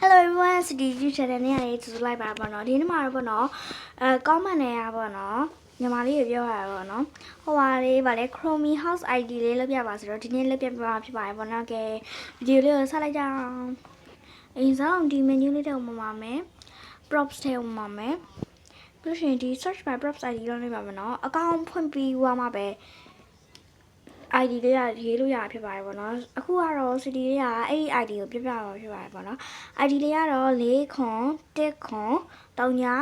Hello everyone စတီYouTube channel နဲ့ရေးကြိုဆိုလိုက်ပါပေါ့နော်ဒီနေ့မှာတော့ပေါ့နော် comment နဲ့ရပေါ့နော်ညီမလေးပြောရတာပေါ့နော်ဟိုပါလေးဗာလဲ Chromie House ID လေးလုပ်ပြပါဆိုတော့ဒီနေ့လုပ်ပြပါဖြစ်ပါတယ်ပေါ့နော်ကဲဗီဒီယိုလေးကိုဆက်လိုက်ကြအောင်အရင်ဆုံးဒီ menu လေးထဲကိုမှာမယ် props ထဲကိုမှာမယ်ပြီးလို့ရှိရင်ဒီ search by props ID လောက်နေပါမယ်နော်အကောင့်ဖွင့်ပြီးွားမှာပဲ ID လေးရေးလို့ရဖြစ်ပါတယ်ပေါ့နော်အခုကတော့ CD လေးကအဲ့ဒီ ID ကိုပြပြပါဖြစ်ပါတယ်ပေါ့နော် ID လေးကတော့4ခွန်1ခွန်3ညာ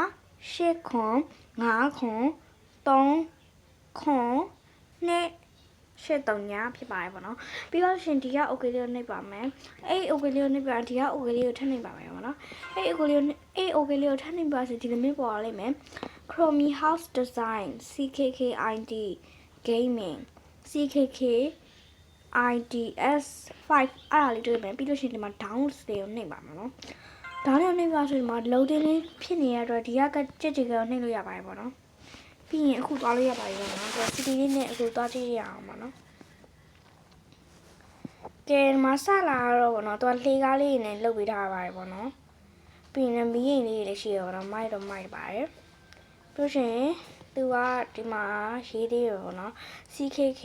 8ခွန်5ခွန်3ခွန်2 8 3ညာဖြစ်ပါတယ်ပေါ့နော်ပြီးတော့ရှင်ဒီက OK လေးကိုနှိပ်ပါမယ်အဲ့ OK လေးကိုနှိပ်ပါဒီက OK လေးကိုထပ်နှိပ်ပါမယ်ပေါ့နော်အဲ့ OK လေးကိုOK လေးကိုထပ်နှိပ်ပါဆိုဒီလိုမျိုးပေါ်လာလိမ့်မယ် Chromie House Design CKK ID Gaming CKK IDS 5အဲ့ဒါလေးတွေ့မယ်ပြီးလို့ရှိရင်ဒီမှာ download တွေကိုနှိပ်ပါမယ်နော် download နှိပ်ပါဆိုဒီမှာ loading လေးဖြစ်နေတဲ့အတွက်ဒီကကြက်ကိုနှိပ်လို့ရပါတယ်ပေါ့နော်ပြီးရင်အခုသွားလို့ရပါတယ်ပေါ့နော် CD လေးနဲ့အခုသွားကြည့်ရအောင်ပေါ့နော်ကဲဒီမှာစလာတော့ပေါ့နော်သူကလှေကားလေးနဲ့လုပ်ပေးထားပါတယ်ပေါ့နော်ပြီးရင်မီးရင်လေးတွေရှိရပေါ့နော်မိုက်တော့မိုက်ပါတယ်ပြီးလို့ရှိရင်သူကဒီမှာရေးသေးရပေါ့နော် CKK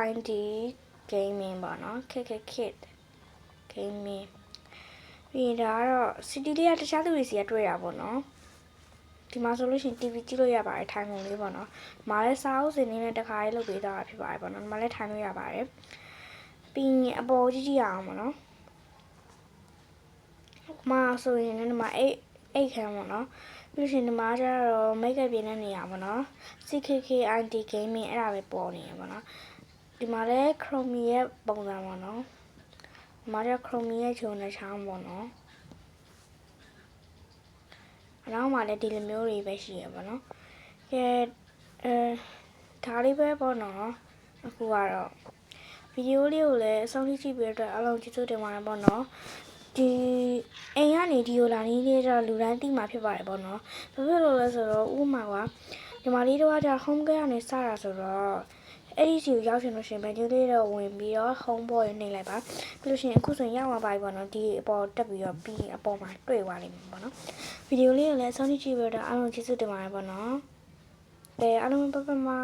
ID Gaming ပေါ့နော် KK Kid Gaming ပြီးရင်ဒါကတော့ CD လေးကတခြားသူတွေစီကတွေ့ရပါပေါ့နော်ဒီမှာဆိုလို့ရှိရင် TV ကြည့်လို့ရပါတယ်ထိုင်ကုန်လေးပေါ့နော်ဒီမှာလည်းစာအုပ်စင်လေးနဲ့တခါလေးလုပ်ပေးထားတာဖြစ်ပါတယ်ပေါ့နော်ဒီမှာလည်းထိုင်လို့ရပါတယ်ပြီးရင်အပေါ်ကြည့်ရအောင်ပေါ့နော်ဒီမှာဆိုရင်ဒီမှာအိတ်ခံပေါ့နော်ပြီးလို့ရှိရင်ဒီမှာကျတော့ makeup ပြင်တဲ့နေရာပေါ့နော် CKK ID Gaming အဲ့ဒါပဲပေါ်နေရပါတော့ဒီမှာလည်း Chromie ရဲ့ပုံစံပေါ့နော်ဒီမှာကျ Chromie ရဲ့ချုံနဲ့ချောင်းပေါ့နော်အနောက်မှာလည်းဒီလိုမျိုးတွေပဲရှိရပါတော့ကဲဒါလေးပဲပေါ့နော်အခုကတော့ဗီဒီယိုလေးကိုလည်းအဆုံးထိကြည့်ပြီးတော့အလုံးကျေးဇူးတင်ပါတယ်ပေါ့နော်ဒီအိမ်ကနေဒီလိုလာနေလေးတော့လူတိုင်းသိမှာဖြစ်ပါတယ်ပေါ့နော်ဘာဖြစ်လို့လဲဆိုတော့ဥပမာကညီမလေးတို့က home care ကနေစတာဆိုတော့အဲ့ဒီစီကိုရောက်ရှင်လို့ရှင်ဗန်ဂျူလေးတော့ဝင်ပြီးတော့ home ပေါ်နေလိုက်ပါပြီးလို့ရှင်အခုဆိုရင်ရောက်လာပါပြီပေါ့နော်ဒီအပေါ်တက်ပြီးတော့ပြီးအပေါ်မှာတွေ့သွားလိမ့်မယ်ပေါ့နော်ဗီဒီယိုလေးကိုလည်းအဆုံးထိကြည့်ပြီးတော့အလုံးကျေးဇူးတင်ပါတယ်ပေါ့နော်အားလုံးပဲပတ်ပတ်မှာ